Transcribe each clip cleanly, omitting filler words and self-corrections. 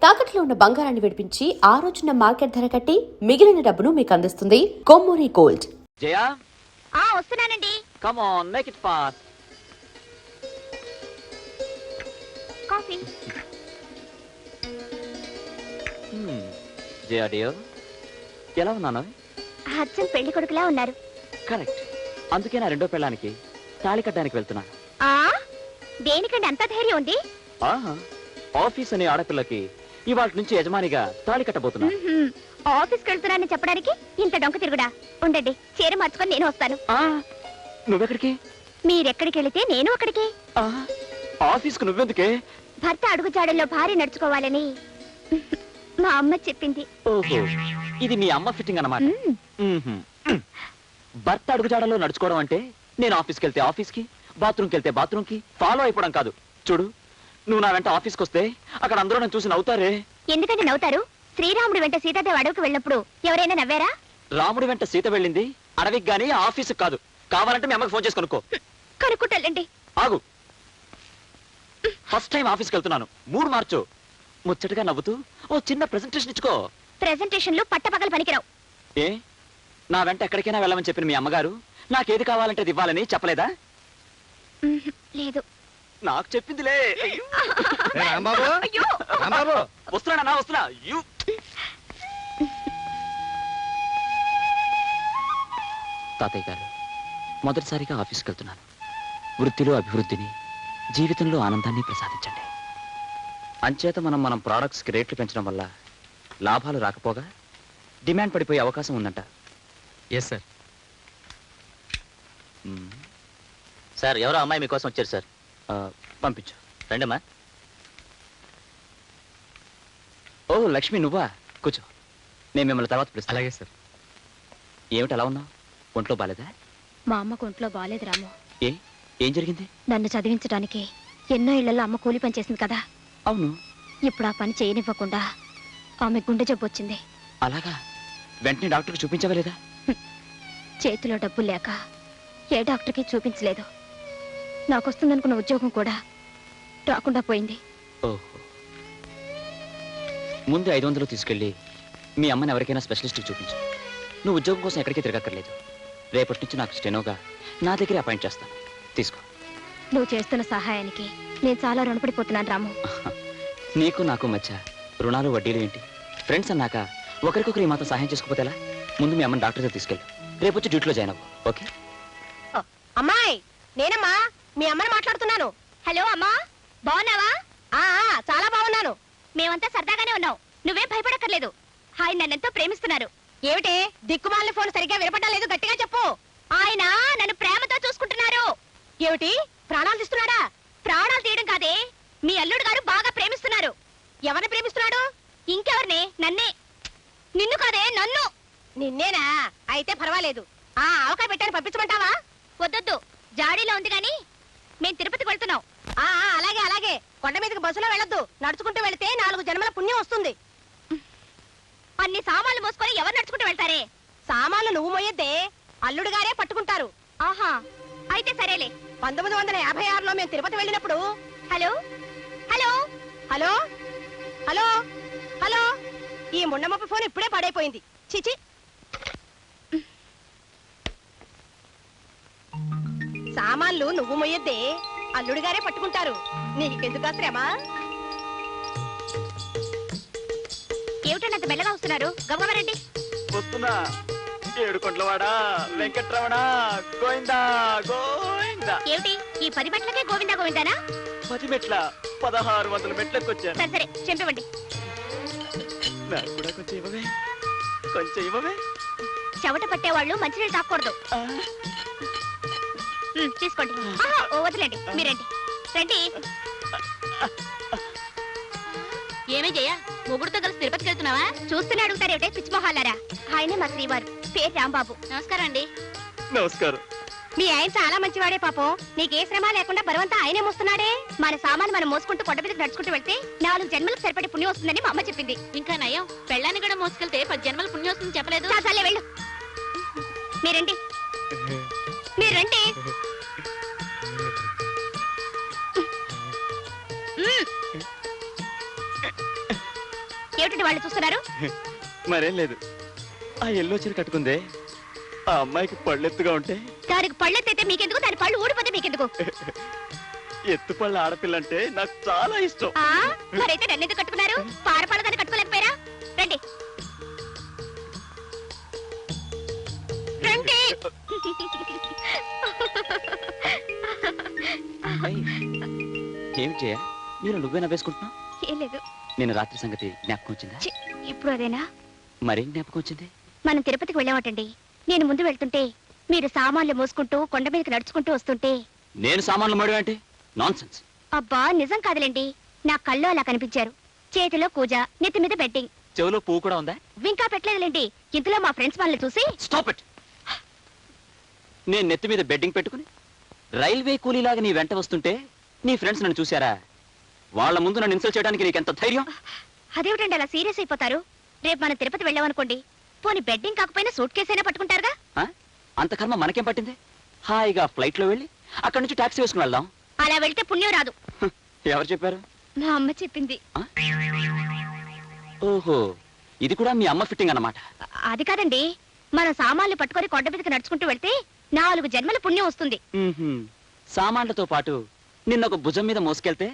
తాకట్లో ఉన్న బంగారాన్ని విడిపించి ఆ రోజున మార్కెట్ ధర కట్టి మిగిలిన డబ్బును మీకు అందిస్తుంది కొమ్మూరి గోల్డ్. జయా వస్తున్నానండి. Come on make it fast. Coffee. Jaya dear, ఎలా ఉన్నాను? అచ్చం పెళ్లి కొడుకులా ఉన్నారు. కరెక్ట్. అందుకే నా రెండో పెళ్ళానికి తాళి కట్టడానికి వెళ్తున్నాను. దేనికండి అంత ధైర్యం ఉంది? ఆఫీస్ అనే ఆడపిల్లకి ఇవాళ నుంచి యజమానిగా తాళి కట్టబోతున్నా. ఆఫీస్కి వెళ్తున్నానని చెప్పడానికి ఇంత డొంక తిరుగుడా? ఉండండి, చీర మార్చుకొని నేను వస్తాను. నువ్వెక్కడికి? మీరెక్కడికి వెళితే నేను అక్కడికి. ఆఫీస్ కు నువ్వెందుకే? భర్త అడుగుజాడల్లో భార్య నడుచుకోవాలని మా అమ్మ చెప్పింది. ఓహో, ఇది మీ అమ్మ ఫిట్టింగ్ అన్నమాట. భర్త అడుగుజాడల్లో నడుచుకోవడం అంటే నేను ఆఫీస్కి వెళ్తే ఆఫీస్కి, బాత్రూమ్కి వెళ్తే బాత్రూమ్కి ఫాలో అయిపోవడం కాదు. చూడు, నువ్వు నా వెంట ఆఫీస్కి వస్తే అక్కడ అందరూ నన్ను చూసి నవ్వుతారే. ఎందుకంటే నవ్వుతారు? శ్రీరాముడు వెంట సీతాదేవి అడవికి వెళ్ళినప్పుడు ఎవరైనా నవ్వారా? రాముడి వెంట సీత వెళ్ళింది అడవికి గానీ ఆఫీస్కి కాదు. కావాలంటే మీ అమ్మకి ఫోన్ చేసి కనుక్కో. కనుక్కుంటాలండి. ఆగు, ఫస్ట్ టైం ఆఫీస్కి వెళ్తున్నాను, మూడు మార్చు. ముచ్చటగా నవ్వుతూ ఓ చిన్న ప్రెజెంటేషన్ ఇచ్చుకో. ప్రెజెంటేషన్లు పట్టపగలు పనికిరావు. ఏ, నా వెంట ఎక్కడికైనా వెళ్ళమని చెప్పిన మీ అమ్మగారు నాకేది కావాలంటే అది ఇవ్వాలని చెప్పలేదా? లేదు. నాకు చెప్పిందిలే. అయ్యో. వస్తున్నా వస్తున్నా. తాతయ్య గారు, మొదటిసారిగా ఆఫీస్కి వెళ్తున్నాను. వృత్తిలో అభివృద్ధిని, జీవితంలో ఆనందాన్ని ప్రసాదించండి. అంచేత మనం ప్రోడక్ట్స్కి రేట్లు పెంచడం వల్ల లాభాలు రాకపోగా డిమాండ్ పడిపోయే అవకాశం ఉందంట. Yes sir. సార్, ఎవరో అమ్మాయి మీకోసం వచ్చారు సార్. పంపించు. రండమ్మా. ఓ లక్ష్మి, నువ్వా? కూర్చో, నేను మిమ్మల్ని తర్వాత పిలుస్తాను. అలాగే సార్. ఏమిటి అలా ఉన్నావు? ఒంట్లో బాలేదా? మా అమ్మకు ఒంట్లో బాలేదు రాము. ఏం జరిగింది? నన్ను చదివించడానికి ఎన్నో ఇళ్లలో అమ్మ కూలి పని చేసింది కదా. అవును. ఇప్పుడు ఆ పని చేయనివ్వకుండా ఆమె గుండె జబ్బు వచ్చింది. అలాగా? వెంటనే డాక్టర్కి చూపించవలేదా? చేతిలో డబ్బులు లేక ఏ డాక్టర్కి చూపించలేదు. నాకొస్తుందనుకున్న ఉద్యోగం కూడా రాకుండా పోయింది. ఓహో, ముందు 500 తీసుకెళ్ళి మీ అమ్మని ఎవరికైనా స్పెషలిస్ట్కి చూపించు. నువ్వు ఉద్యోగం కోసం ఎక్కడికి తిరగక్కర్లేదు. రేపటి నుంచి నాకు స్టెనోగా నా దగ్గరే అపాయింట్ చేస్తాను. తీసుకో. నువ్వు చేస్తున్న సహాయానికి నేను చాలా రుణపడిపోతున్నాను రాము. నీకు నాకు మధ్య రుణాలు వడ్డీలు ఏంటి? ఫ్రెండ్స్ అన్నాక ఒకరికొకరు ఈ మాత్రం సహాయం చేసుకోకపోతే ఎలా? ముందు మీ అమ్మని డాక్టర్ దగ్గర తీసుకెళ్ళు. రేపు వచ్చి డ్యూటీలో జాయిన్ అవ్వు. ఓకే? అమ్మాయి, నేనమ్మా మీ అమ్మని మాట్లాడుతున్నాను. హలో అమ్మా, బాగున్నావా? చాలా బాగున్నాను. మేమంతా సరదాగానే ఉన్నాం, నువ్వేం భయపడక్కర్లేదు. ఆయన నన్నెంతో ప్రేమిస్తున్నారు. ఏమిటే దిక్కుమాలిన ఫోన్ సరిగ్గా వినపడడం లేదు, గట్టిగా చెప్పు. ఆయన నన్ను ప్రేమతో చూసుకుంటున్నారు. ఏమిటి, ప్రాణాలు తీస్తున్నాడా? ప్రాణాలు తీయడం కాదే, మీ అల్లుడు గారు బాగా ప్రేమిస్తున్నారు. ఎవరిని ప్రేమిస్తున్నాడు? ఇంకెవరిని? నన్నే. నిన్ను కాదే, నన్ను. నిన్నేనా? అయితే పర్వాలేదు. అవకాశం పెట్టాను, పంపించమంటావా? వద్దొద్దు, జాడీలో ఉంది గాని మేం తిరుపతికి వెళ్తున్నాం. అలాగే అలాగే. కొండ మీదకి బస్సులో వెళ్ళొద్దు, నడుచుకుంటూ వెళితే 4 జన్మల పుణ్యం వస్తుంది. అన్ని సామాన్లు మోసుకొని ఎవరు నడుచుకుంటూ వెళ్తారే? సామాన్లు నువ్వు మోయొద్దే, అల్లుడు గారే పట్టుకుంటారు. ఆహా, అయితే సరేలే. 1956లో మేము తిరుపతి వెళ్ళినప్పుడు. Hello hello hello hello hello, ఈ ముండమొప్పి ఫోన్ ఇప్పుడే పడైపోయింది. చిచి. సామాన్లు నువ్వు మొయ్యొద్దే, అల్లుడు గారే పట్టుకుంటారు. నీకెందుకు శ్రమ? ఏమిటంత మెల్లగా వస్తున్నారు? గవ్వరండి. వస్తున్నా. ఏడుకొండలవాడా, వెంకట్రమణ, గోవిందా గోవిందా. ఏమిటి ఈ 10 మెట్లకే గోవిందా గోవిందానా? 10 మెట్ల 1600 మెట్లకు వచ్చాను. సరే సరే, చెంపివ్వండి. నాకు కూడా కొంచెం ఇవ్వవే, కొంచెం ఇవ్వవే. చెవట పట్టేవాళ్ళు మంచినీళ్ళు తాకూడదు. తీసుకోండి. వదిలేండి, మీరండి. రండి. ఏమే జయ, మొగుడుతో కలిసి తిరుపతికి వెళ్తున్నావా? చూస్తూనే అడుగుతారేమిటే పిచ్చిమొహాలారా. ఆయనే మా శ్రీవారు, పేరు రాంబాబు. నమస్కారం అండి. నమస్కారం. మీ ఆయన చాలా మంచివాడే పాపం. నీకే శ్రమ లేకుండా బరువంతా ఆయనే మోస్తున్నాడే. మన సామాను మనం మోసుకుంటూ కొండ మీదకి నడుచుకుంటూ వెళ్తే 4 జన్మలకు సరిపడే పుణ్యం వస్తుందని మా అమ్మ చెప్పింది. ఇంకా నయం, పెళ్ళాన్ని కూడా మోసుకెళ్తే 10 జన్మల పుణ్యం వస్తుందని చెప్పలేదు. చాలే వెళ్ళు. మీరండి, మీరండి. ఏమిటండి వాళ్ళు చూస్తున్నారు? మరేం లేదు, ఆ ఎల్లో చీర కట్టుకుందే ఆ అమ్మాయికి పళ్ళెత్తుగా ఉంటే దానికి పళ్ళెత్తైతే మీకెందుకు, దాని పళ్ళు ఊడిపోతే మీకెందుకు? ఎత్తుపళ్ళ ఆడపిల్లంటే నాకు చాలా ఇష్టం. ఆ మరైతే నన్ను ఎందుకు కట్టుకున్నారు? పారపాల దాన్ని కట్టుకోలేకపోయారా? రండి రండి. ఏం చేయ మీరు నువ్వే నవ్వేసుకుంటున్నావు? ఏం లేదు. నేను రాత్రి సంగతి జ్ఞాపకం వచ్చిందా? ఛీ, ఇప్పుడు అదేనా? మరేం జ్ఞాపకం వచ్చింది? మనం తిరుపతికి వెళ్ళామటండి. నేను ముందు వెళ్తుంటే మీరు సామాన్లు మోసుకుంటూ కొండ మీదకి నడుచుకుంటూ వస్తుంటే. నేను సామాన్లు మడి అంటే నాన్ సెన్స్. అబ్బా నిజం కాదులేండి, నా కళ్ళు అలా కనిపించారు. చేతిలో కూజ, నెత్తి మీద బెట్టింగ్. చెవులో పువ్వు కూడా ఉందా? ఇంకా పెట్టలేదులేండి. ఇంతలో మా ఫ్రెండ్స్ వాళ్ళని చూసి స్టాప్ ఇట్. నేను నెత్తి మీద బెడ్డింగ్ పెట్టుకుని రైల్వే కూలీలాగా నీ వెంట వస్తుంటే నీ ఫ్రెండ్స్ నన్ను చూశారా? వాళ్ళ ముందు నన్ను ఇన్సల్ట్ చేయడానికి నీకెంత ధైర్యం? అదేమిటండి అలా సీరియస్ అయిపోతారు? రేపు మనం తిరుపతి వెళ్ళామనుకోండి, పోనీ బెడ్డింగ్ కాకపోయినా సూట్ కేసు అయినా పట్టుకుంటారుగా. ఆ? అంత కర్మ మనకేం పట్టింది? హాయిగా ఫ్లైట్ లో వెళ్ళి అక్కడి నుంచి టాక్సీ వేసుకుని వెళ్దాం. అలా వెళ్తే పుణ్యం రాదు. హ్, ఎవరు చెప్పారు? మా అమ్మ చెప్పింది. ఆ? ఓహో, ఇది కూడా మీ అమ్మ ఫిట్టింగ్ అన్నమాట. అది కాదండి, మనం సామాన్లు పట్టుకొని కొండ మీదకి నడుచుకుంటూ వెళ్తే 4 జన్మల పుణ్యం వస్తుంది. మ్మ్హ్మ్. సామాన్లతో పాటు నిన్న ఒక భుజం మీద మోసుకెళ్తే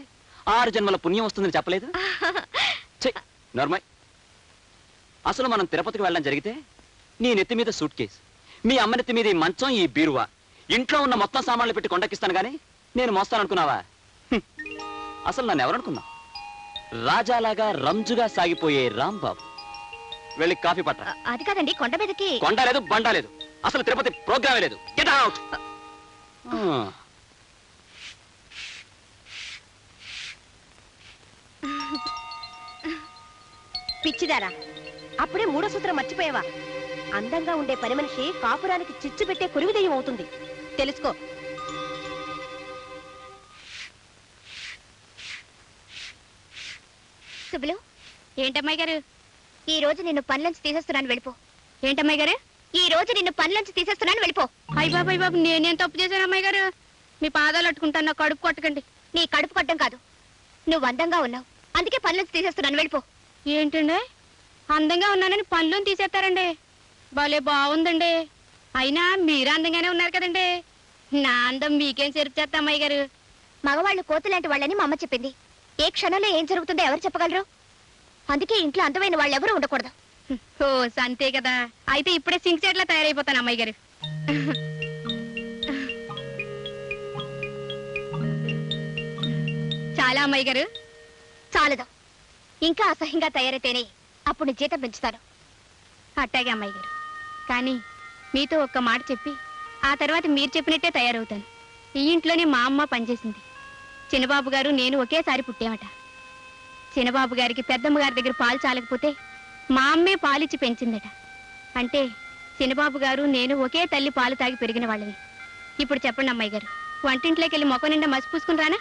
6 జన్మల పుణ్యం వస్తుందని చెప్పలేదు? నార్మల్. అసలు మనం తిరుపతికి వెళ్ళడం జరిగితే నీ నెత్తి మీద సూట్ కేస్, మీ అమ్మ నెత్తి మీద ఈ మంచం, ఈ బీరువా, ఇంట్లో ఉన్న మొత్తం సామాన్లు పెట్టి కొండకిస్తాను గానీ నేను మోస్తాననుకున్నావా? హ్మ్. అసలు నన్ను ఎవరనుకున్నావు? రాజాలాగా రంజుగా సాగిపోయే రాంబాబు. వెళ్ళి కాఫీ పట్ట. అది కాదండి, కొండ మీదకి. కొండ లేదు, బండ లేదు, అసలు తిరుపతి ప్రోగ్రామే లేదు. Get out. పిచ్చిదారా, అప్పుడే 3వ సూత్రం మర్చిపోయావా? అందంగా ఉండే పని మనిషి కాపురానికి చిచ్చు పెట్టే కురివిదయం అవుతుంది, తెలుసుకో. సుబ్బులు, ఏంటమ్మాయి గారు ఈ రోజు నిన్ను పనిలోంచి తీసేస్తున్నాను, వెళ్ళిపో. ఏంటమ్మాయి గారు ఈ రోజు నిన్ను పనిలోంచి తీసేస్తున్నాను, వెళ్ళిపో. అయ్య బాబు, అయ్య బాబు, నేనేం తప్పు చేశాను అమ్మాయి గారు? మీ పాదాలు అట్టుకుంటాను, నా కడుపు కొట్టకండి. నీ కడుపు కొట్టడం కాదు, నువ్వు అందంగా ఉన్నావు, అందుకే పనిలోంచి తీసేస్తున్నాను, వెళ్ళిపో. ఏంటండి, అందంగా ఉన్నానని పనిలోని తీసేస్తారండి? భలే బాగుందండి. అయినా మీరు అందంగానే ఉన్నారు కదండి. నా అందం మీకేం చెరుపు చేస్తా అమ్మాయి గారు? మగవాళ్ళు కోతులాంటి వాళ్ళని మా అమ్మ చెప్పింది. ఏ క్షణంలో ఏం జరుగుతుందో ఎవరు చెప్పగలరు? అందుకే ఇంట్లో అందమైన వాళ్ళు ఎవరు ఉండకూడదు. ఓ అంతే కదా, అయితే ఇప్పుడే సింక్ చెట్లా తయారైపోతాను అమ్మాయి గారు. చాలా అమ్మాయి గారు, చాలదు. ఇంకా అసహ్యంగా తయారైతేనే అప్పుడు నీ జీతం పెంచుతాను. అట్టాగే అమ్మాయి గారు, కానీ మీతో ఒక్క మాట చెప్పి ఆ తర్వాత మీరు చెప్పినట్టే తయారవుతాను. ఈ ఇంట్లోనే మా అమ్మ పనిచేసింది. చిన్నబాబు గారు నేను ఒకేసారి పుట్టామట. చిన్నబాబు గారికి పెద్దమ్మ గారి దగ్గర పాలు చాలకపోతే మా అమ్మే పాలిచ్చి పెంచిందట. అంటే చిన్నబాబు గారు నేను ఒకే తల్లి పాలు తాగి పెరిగిన వాళ్ళని. ఇప్పుడు చెప్పండి అమ్మాయి గారు, వంటింట్లోకి వెళ్ళి మొక్క నిండా మసి పూసుకుని రానా?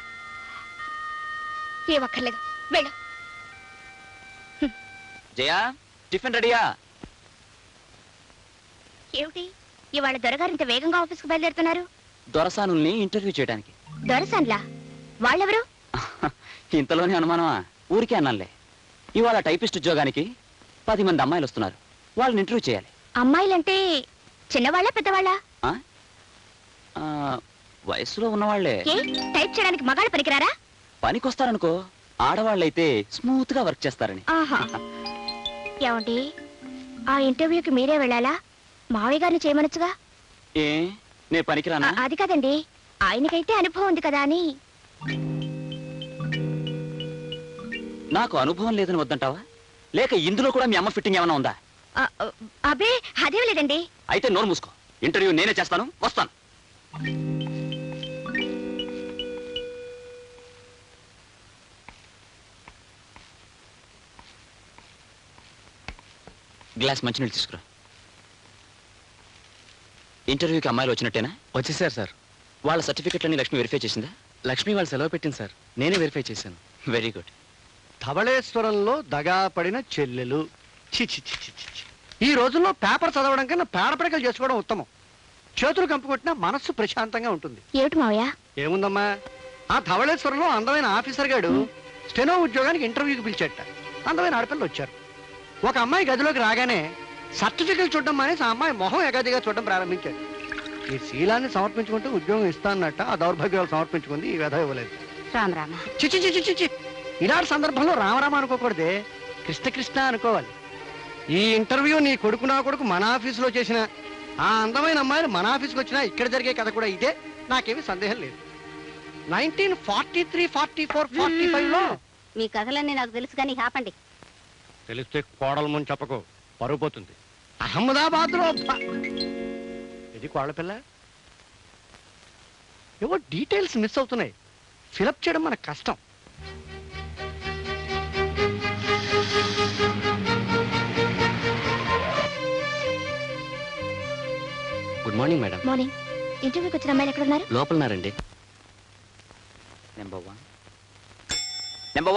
ఏ ఒక్కర్లేదు, వెళ్ళు. జయా, టిఫిన్ రెడీయా? ఏమిటి ఇవాళ దొరగారు ఇంత వేగంగా ఆఫీస్కి బయలుదేరుతున్నారు? దొరసానుల్ని ఇంటర్వ్యూ చేయడానికి. దొరసాన్లా? వాళ్ళెవరు? ఇంతలోనే అనుమానమా? ఊరికే అన్నానులే. ఇవాళ టైపిస్ట్ ఉద్యోగానికి 10 మంది అమ్మాయిలు వస్తున్నారు, వాళ్ళని ఇంటర్వ్యూ చేయాలి. అమ్మాయిలంటే చిన్నవాళ్ళ పెద్దవాళ్ళ? ఆ? ఆ, వయసులో ఉన్నవాళ్లే. ఏ టైప్ చేయడానికి మగాళ్ళు పనికిరారా? పనికొస్తారనుకో, ఆడవాళ్ళైతే స్మూత్ గా వర్క్ చేస్తారని. ఆహా. ఏమండి, ఆ ఇంటర్వ్యూకి మీరే వెళ్ళాలా? మావయ్య గారిని చేయమనొచ్చుగా. ఏ నే పనికిరానా? అది కాదండి, ఆయనకైతే అనుభవం ఉంది కదా అని. నాకు అనుభవం లేదని వద్దంటావా? లేక ఇందులో కూడా మీ అమ్మ ఫిట్టింగ్ ఏమైనా ఉందా? అబే అదేం లేదండి. అయితే నోరు మూసుకో, ఇంటర్వ్యూ నేనే చేస్తాను, వస్తాను. గ్లాస్ మంచినీళ్ళు తీసుకురా. ఇంటర్వ్యూకి అమ్మాయిలు వచ్చినట్టేనా? వచ్చేసారు సార్. వాళ్ళ సర్టిఫికెట్లన్నీ లక్ష్మి వెరిఫై చేసిందా? లక్ష్మి వాళ్ళు సెలవు పెట్టింది సార్, నేనే వెరిఫై చేశాను. Very good. ధవళేశ్వరంలో దగా పడిన చెల్లెలు. చి చి చి చి చి. ఈ రోజుల్లో పేపర్ చదవడం కన్నా పేడపడికలు చేసుకోవడం ఉత్తమం. చేతులు కంపుకొట్టినా మనస్సు ప్రశాంతంగా ఉంటుంది. ఏమిటి మావయ్య? ఏముందమ్మా, ఆ ధవళేశ్వరంలో అందమైన ఆఫీసర్ గాడు స్టెనో ఉద్యోగానికి ఇంటర్వ్యూకి పిలిచేట. అందమైన ఆడపిల్లలు వచ్చారు. ఒక అమ్మాయి గదిలోకి రాగానే సర్టిఫికెట్ చూడడం మానేసి ఆ అమ్మాయి మొహం ఎగదిగా చూడడం ప్రారంభించాడు. ఈ శీలాన్ని సమర్పించుకుంటే ఉద్యోగం ఇస్తానన్నట్ట ఆ దౌర్భాగ్యాలు సమర్పించుకుంది, ఈ వ్యధ ఇవ్వలేదు. రామ్ రామ. చిచి చిచి చిచి ఇలాంటి సందర్భంలో రామరామ అనుకోకూడదే, కృష్ణ కృష్ణ అనుకోవాలి. ఈ ఇంటర్వ్యూ నీ కొడుకు నా కొడుకు మన ఆఫీసులో చేసిన ఆ అందమైన అమ్మాయిలు మన ఆఫీస్కి వచ్చినా ఇక్కడ జరిగే కథ కూడా ఇదే, నాకేమీ సందేహం లేదు. 1943, 44, 45లో మీ కథలన్నీ నాకు తెలుసు కానీ ఆపండి. తెలిస్తే కోడల ముందు చెప్పకు, పరువు పోతుంది. అహ్మదాబాద్ లో ఇది కోళ్ళ పిల్ల. ఏవో డీటెయిల్స్ మిస్ అవుతున్నాయి, ఫిలప్ చేయడం మనకు కష్టం. Good morning madam. మార్నింగ్. ఇంటర్వ్యూకి వచ్చిన అమ్మాయిలు ఎక్కడ ఉన్నారు? లోపలన్నారండి. నెంబర్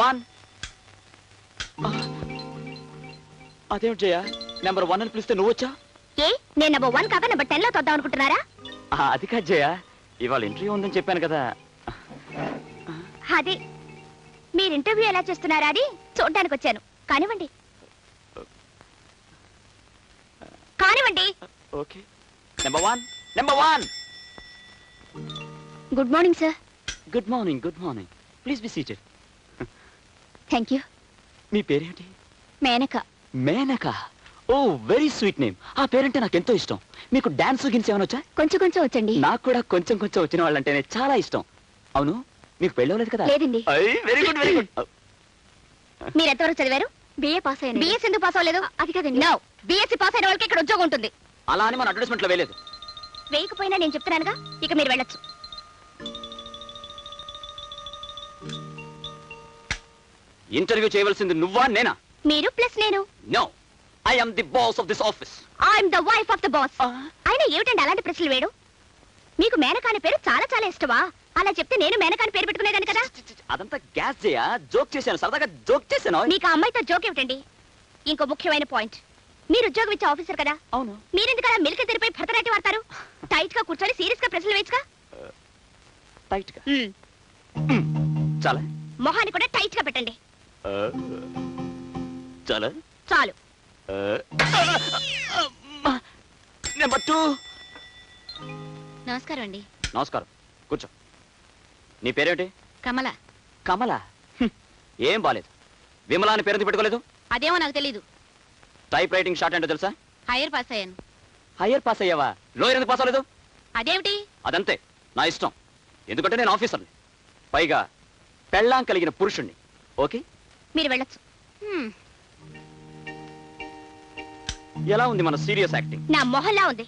1 అదేమిటి జయ, నెంబర్ 1 అని పిలిస్తే నువ్వు వచ్చా? ఏ నేను నెంబర్ 1 కాక నెంబర్ 10 లో తొద్దాం అనుకుంటున్నారా? అది కాదు జయ, ఇవాళ ఇంటర్వ్యూ ఉందని చెప్పాను కదా. అది మీరు ఇంటర్వ్యూ ఎలా చేస్తున్నారా అని చూడడానికి వచ్చాను. కానివ్వండి కానివ్వండి. Okay. Number 1. Good morning sir. Good morning. Please be seated. Thank you. మీ పేరేంటి? Menaka. Menaka. Oh very sweet name. ఆ పేరంటే నాకు ఎంతో ఇష్టం. మీకు డాన్స్ గిన్స్ ఏమైనా వచ్చా? కొంచెం కొంచెం వచ్చండి. నాకు కూడా కొంచెం వచ్చిన వాళ్ళంటేనే చాలా ఇష్టం. అవును, మీకు పెళ్ళి అవ్వలేదు కదా? లేదండి. Very good. మీరు ఎంతవరకు చదివారు? బిఏ పాస్ అయ్యాను. బిఎస్ ఎందుకు పాస్ అవ్వలేదు? అది కదండి. నో, బిఎస్సి పాస్ అయిన వాళ్ళకి ఇక్కడ ఉద్యోగం ఉంటుంది. అలా అని మన అడ్వర్టైజ్మెంట్ లో వేయలేదు. వేయకపోయినా నేను చెప్తున్నానుగా, ఇక మీరు వెళ్ళొచ్చు. ఇంటర్వ్యూ చేయవలసింది నువ్వా నేనా? మీరు ప్లస్ నేను. No, I am the boss of this office. I'm the wife of the boss. అయినా ఏమిటండి అలాంటి ప్రశ్నలు వేయడం? మీకు మేనక అనే పేరు చాలా చాలా ఇష్టమా? అలా చెప్తే నేను మేనక అని పేరు పెట్టుకునేదాన్ని కదా. అదంతా గ్యాస్ చేయ, జోక్ చేశాను, సరదాగా జోక్ చేశాను. మీకు ఆ అమ్మాయితో జోక్ ఏమిటండి? ఇంకో ముఖ్యమైన పాయింట్, మీరు ఉద్యోగం ఇచ్చే ఆఫీసర్ కదా. అవును. మీరెందుకలా మిల్క్ తెరిపై భరతనాట్యం వాడతారు? టైట్ గా కూర్చొని సీరియస్ గా ప్రశ్నలు వేయచ్చుగా. టైట్ గా చాలా, మొహాన్ని కూడా టైట్ గా పెట్టండి. చాలా చాలు. నెంబర్ 2. నమస్కారం అండి. నమస్కారం, కూర్చో. నీ పేరేంటి? కమల. కమల. ఏం బాలేదు. విమలా అని పేరు పెట్టుకోలేదు? అదేమో నాకు తెలీదు. టైప్ రైటింగ్ షార్ట్ ఏంటో తెలుసా? హైయర్ పాస్ అయ్యాను. హయ్యర్ పాస్ అయ్యావా? లోయర్ ఎందుకు పాస్ అవ్వలేదు? అదేమిటి? అదంతే, నా ఇష్టం. ఎందుకంటే నేను ఆఫీసర్ని, పైగా పెళ్ళాం కలిగిన పురుషుణ్ణి. ఓకే, మీరు వెళ్ళొచ్చు. ఎలా ఉంది మన సీరియస్ యాక్టింగ్? నా మొహల్లా ఉంది.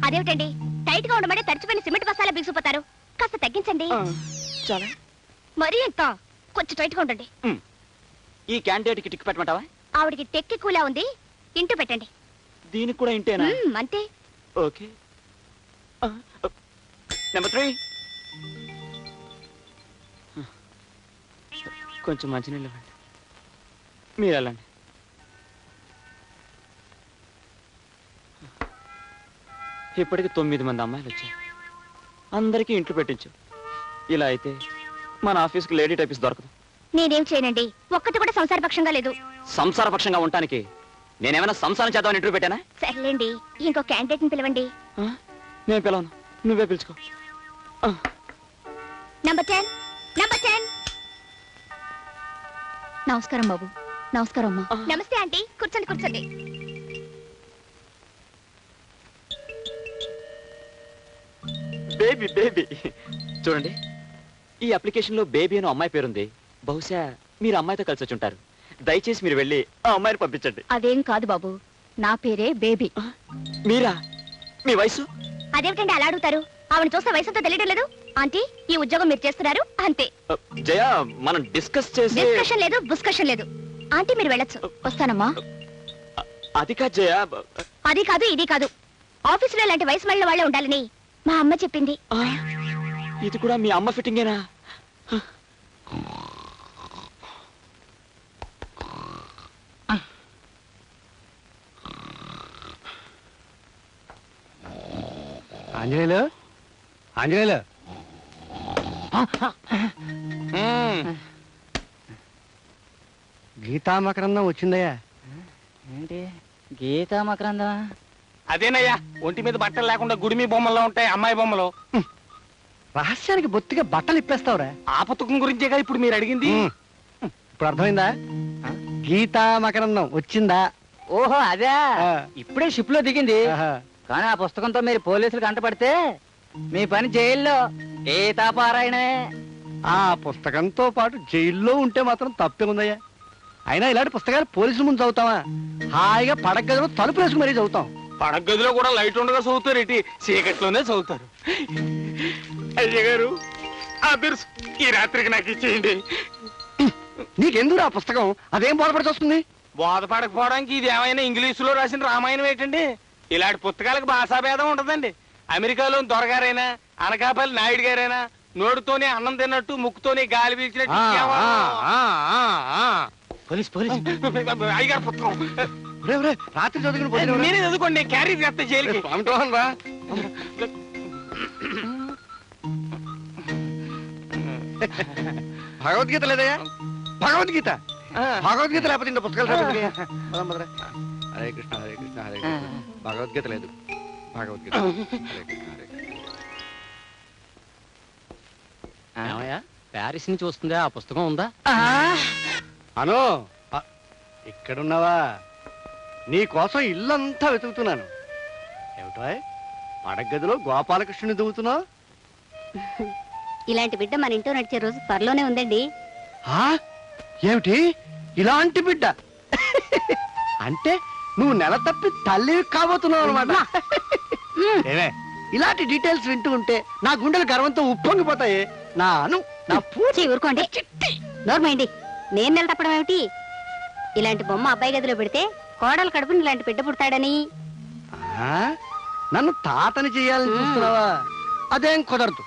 అదేమిటండి, టైట్ గా ఉండమంటే తడిచిపోయిన సిమెంట్ బస్తాలా బిగుసిపోతారు. కాస్త తగ్గించండి. చాలా. మరీ ఎంత? కొంచెం టైట్ గా ఉండండి. ఈ క్యాండిడేట్ కి టిక్ పెట్టమంటావా? ఆవిడికి టెక్కి కూలా ఉంది, ఇంటూ పెట్టండి. దీనికి కూడా ఇంటేనా? అంతే. ఓకే. నెంబర్ 3. కొంచెం మంచినీళ్ళు ఇవ్వండి. మీరు వెళ్ళండి. ఇప్పటికి 9 మంది అమ్మాయిలు వచ్చారు. అందరికీ ఇంట్లో పెట్టించు. ఇలా అయితే మన ఆఫీస్కి లేడీ టైపిస్ట్ దొరకదు. నేనేం చేయనండి, ఒక్కటి కూడా సంసారపక్షంగా లేదు. సంసారపక్షంగా ఉండటానికి నేనేమైనా సంసారం చేద్దామని ఇంటర్వ్యూ పెట్టానా? సర్లేండి, ఇంకో క్యాండిడేట్ ని పిలవండి. నేను పిలవను, నువ్వే పిలుచుకో. నంబర్ 10. నమస్కారం బాబు. నమస్కారం అమ్మా. నమస్తే ఆంటీ, కూర్చోండి. బేబీ చూడండి, ఈ అప్లికేషన్ లో బేబీ అని అమ్మాయి పేరుంది. బహుశా మీరు అమ్మాయితో కలిసి వచ్చి ఉంటారు. దయచేసి మీరు వెళ్ళి ఆ అమ్మాయిని పంపించండి. అదేం కాదు బాబు, నా పేరే బేబీ. మీరా? మీ వయసు? అదేమిటండి అలా అడుగుతారు? ఆవిడ చూస్తే వయసుతో తెలియడం లేదు. ఆంటీ, ఈ ఉద్యోగం మీరు చేస్తున్నారు అంతే. జయ, మనం డిస్కస్ చేసి. డిస్కషన్ లేదు, బుస్కషన్ లేదు. ఆంటీ మీరు వెళ్ళొచ్చు. వస్తానమ్మా. అది కాదు జయ. అది కాదు, ఇది కాదు. ఆఫీసులో ఇలాంటి వయసు మళ్ళీ వాళ్ళే ఉండాలని మా అమ్మ చెప్పింది. ఇది కూడా మీ అమ్మ ఫిట్టింగేనా? ఆంజనేయులు గీతామకరందం వచ్చిందయ్యా. ఏంటి గీతా మకరందమా? అదేనయ్యా, ఒంటి మీద బట్టలు లేకుండా గుడిమి బొమ్మల్లో ఉంటాయి అమ్మాయి బొమ్మలు. రహస్యానికి బొత్తిగా బట్టలు ఇప్పేస్తావురా. ఆ పుస్తకం గురించేగా ఇప్పుడు మీరు అడిగింది. ఇప్పుడు అర్థమైందా? గీతా మకరందం వచ్చిందా? ఓహో అదే, ఆ. ఇప్పుడే షిప్ లో దిగింది. ఆహా. కానీ ఆ పుస్తకంతో మీరు పోలీసులు కంటపడితే మీ పని జైల్లో గీతాపారాయణే. ఆ పుస్తకంతో పాటు జైల్లో ఉంటే మాత్రం తప్పే ఉందయ్యా. అయినా ఇలాంటి పుస్తకాలు పోలీసుల ముందు చదువుతావా? హాయిగా పడక గదిలో తలుపులు వేసుకుని మరీ చదువుతాం. పడక గదిలో కూడా లైట్ ఉండగా చదువుతారు, ఇటు చీకట్లోనే చదువుతారు. అయ్య గారు, ఆ బిర్స్ ఈ రాత్రికి నాకు ఇచ్చేయండి. నీకెందుకు ఆ పుస్తకం? అదేం బోధపడి వస్తుంది? బోధపడకపోవడానికి ఇది ఏమైనా ఇంగ్లీషులో రాసిన రామాయణం ఏంటండి? ఇలాంటి పుస్తకాలకు భాషాభేదం ఉంటదండి. అమెరికాలో దొరగారైనా, అనకాపల్లి నాయుడు గారైనా నోటితోనే అన్నం తిన్నట్టు, ముక్కుతోనే గాలి పీల్చినట్టు పోలీస్ పోలీస్ అయ్యగారు పుస్తకం రాత్రి చదువుకుని నేనే చదువుకోండి, నేను క్యారీ చేస్తా జైలుకి. రా భగవద్గీత లేదయ్యా? భగవద్గీత భగవద్గీత లేకపోతే ఇంత పుస్తకాలు చదువుకుని హరే కృష్ణ హరే కృష్ణ హరే కృష్ణ. భగవద్గీత లేదు. భగవద్గీత హరే కృష్ణ హరే కృష్ణ. ప్యారిస్ నుంచి వస్తుందా? ఆ పుస్తకం ఉందా? అను ఇక్కడున్నావా? నీ కోసం ఇల్లంతా వెతుకుతున్నాను. ఏమిటో పడగదిలో గోపాలకృష్ణుని దువ్వుతున్నావు? ఇలాంటి బిడ్డ మన ఇంట్లో నడిచే రోజు త్వరలోనే ఉందండి. ఏమిటి ఇలాంటి బిడ్డ? అంటే నువ్వు నెల తప్పి తల్లి కాబోతున్నావు అనమాట. ఏమే ఇలాంటి డీటెయిల్స్ వింటూ ఉంటే నా గుండెలు గర్వంతో ఉప్పొంగిపోతాయి. నా అను నా పూర్తి ఊరుకోండి, నోర్మైండి. నేను నెల తప్పడం ఏమిటి? ఇలాంటి బొమ్మ అబ్బాయి గదిలో పెడితే కోడలు కడుపుని ఇలాంటి బిడ్డ పుడతాడని. నన్ను తాతని చెయ్యాలని చూస్తున్నావా? అదేం కుదరదు.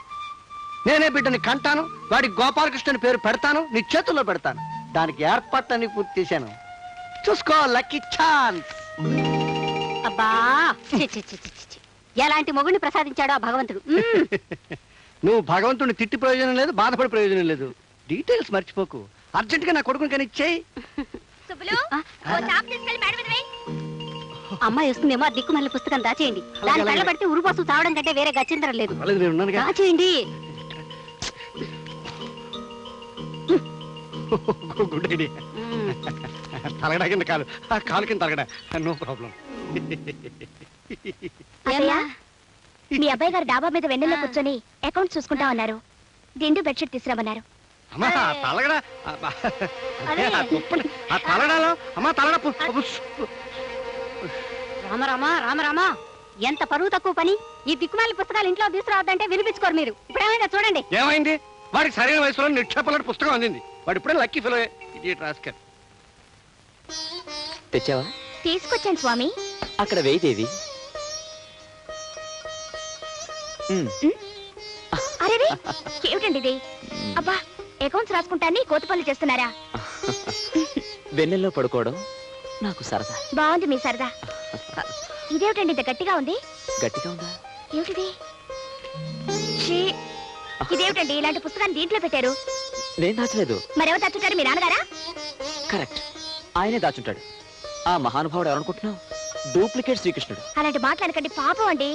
నేనే బిడ్డని కంటాను, వాడి గోపాలకృష్ణని పేరు పెడతాను, నీ చేతుల్లో పెడతాను. దానికి ఏర్పాట్లన్నీ పూర్తి చేశాను. చూసుకో, లక్కీ ఛాన్స్. అబ్బా, ఎలాంటి మొగుడిని ప్రసాదించాడో ఆ భగవంతుడు. నువ్వు భగవంతుడిని తిట్టి ప్రయోజనం లేదు, బాధపడే ప్రయోజనం లేదు. డీటెయిల్స్ మర్చిపోకు. అర్జెంట్ గా నా కొడుకుని కానీ ఇచ్చేయి. అమ్మాయి వస్తుందేమో, ఆ దిక్కుమల్లి పుస్తకం దాచేయండి. దాని కళ్ళ పడితే ఉరుపోసు తావడం కంటే వేరే గచ్చిందరం లేదు. దాచేయండి. Good idea. తలగడా కింద కాలు, ఆ కాలు కింద తలగడా, నో ప్రాబ్లం. మీ అబ్బాయి గారు డాబా మీద వెన్నెల్లో కూర్చొని అకౌంట్ చూసుకుంటా ఉన్నారు. దిండు బెడ్షీట్ తీసుకురామన్నారు. అమ్మా తలగడా, ఆ తలగడాలో అమ్మా తలగడ. రామరామా రామరామా, ఎంత పరువు తక్కువ పని. ఈ దిక్కుమాలి పుస్తకాలు ఇంట్లో తీసుకురావద్దంటే వినిపించుకోరు మీరు. ఇప్పుడేమైనా చూడండి. ఏమైంది? వాడికి సరైన వయసులో నిక్షేపలాంటి పుస్తకం అందింది. వాడు ఇప్పుడే లక్కీ ఫెలో. Idiot rascal. తెచ్చావా? తీసుకొచ్చాను స్వామి. అక్కడ వెయిదేవి. అరే ఏమిటండి ఇది? అబ్బా, అకౌంట్స్ రాసుకుంటాన్ని కోతి పనులు చేస్తున్నారా? వెన్నెల్లో పడుకోవడం నాకు సరదా. బాగుంది మీ సరదా. ఇదేమిటండి ఇంత గట్టిగా ఉంది? గట్టిగా ఉందా? ఏమిటిది? ఛీ, ఇదేమిటండి ఇలాంటి పుస్తకాన్ని దీంట్లో పెట్టారు? నేను దాచలేదు. మరెవరు దాచుంటారు? మీ నాన్నగారా? కరెక్ట్, ఆయనే దాచుంటాడు. ఆ మహానుభావుడు ఎవరనుకుంటున్నావు? డూప్లికేట్ శ్రీకృష్ణుడు. అలాంటి మాట్లాడకండి, పాపం అండి.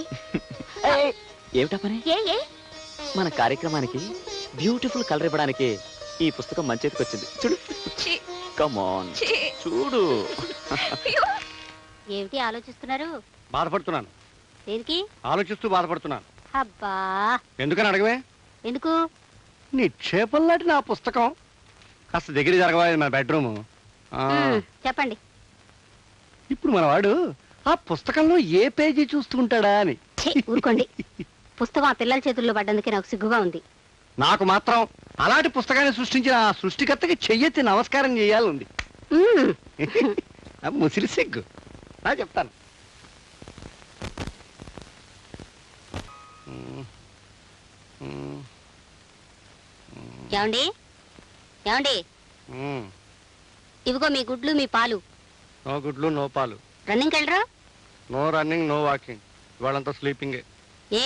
ఏమిటా పని? ఏ మన కార్యక్రమానికి బ్యూటిఫుల్ కలర్ ఇవ్వడానికి ఈ పుస్తకం మన చేతికి వచ్చింది. చూడు, కమ్ ఆన్, చూడు. ఏమిటి ఆలోచిస్తున్నారు? బాధపడుతున్నాను. దేనికి ఆలోచిస్తూ బాధపడుతున్నాను. అబ్బా, ఎందుకని అడగవే? ఎందుకు? నిక్షేపంలాంటి నా పుస్తకం కాస్త దగ్గర జరగవా? మన బెడ్రూమ్. చెప్పండి. ఇప్పుడు మన వాడు ఆ పుస్తకంలో ఏ పేజీ చూస్తుంటాడా అని. ఊరుకోండి. పుస్తకం ఆ పిల్లల చేతుల్లో పడ్డందుకే నాకు సిగ్గుగా ఉంది. నాకు మాత్రం అలాంటి పుస్తకాన్ని సృష్టించిన ఆ సృష్టికర్తకి చెయ్యెత్తి నమస్కారం చేయాలంది. ముసిరి సిగ్గు. నా చెప్తాను. ఏమండి, ఏమండి, ఇవిగో మీ గుడ్లు, మీ పాలు. నో గుడ్లు, నో పాలు. రన్నింగ్ వెళ్ళరా? No running, no walking. ఇవాళంతా స్లీపింగే. ఏ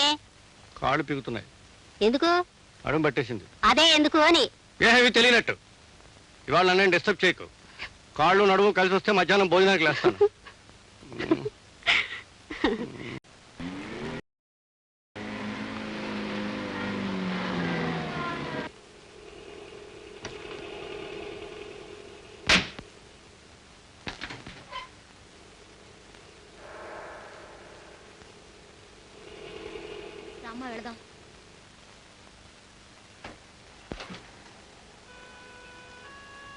కాళ్ళు పీగుతున్నాయి. ఎందుకు? అడుగు పట్టేసింది. అదే ఎందుకు అని. ఏవి తెలియనట్టు. ఇవాళ నన్ను డిస్టర్బ్ చేయకు. కాళ్ళు నడుము కలిసి వస్తే మధ్యాహ్నం భోజనానికి లేస్తాను. రామ్మా వెళదాం.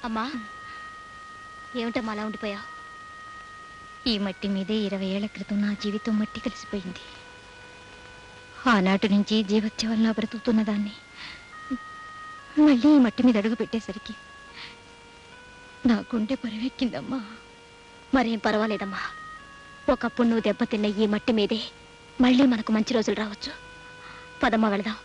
అమ్మా ఏమిటమ్మా అలా ఉండిపోయా? ఈ మట్టి మీదే 20 ఏళ్ల క్రితం నా జీవితం మట్టి కలిసిపోయింది. ఆనాటి నుంచి జీవత్యవల్లా బ్రతుకుతున్న దాన్ని మళ్ళీ ఈ మట్టి మీద అడుగు పెట్టేసరికి నా గుండె పరువెక్కిందమ్మా. మరేం పర్వాలేదమ్మా. ఒకప్పుడు నువ్వు దెబ్బతిన్న ఈ మట్టి మీదే మళ్ళీ మనకు మంచి రోజులు రావచ్చు. పదమ్మా వెళదాం.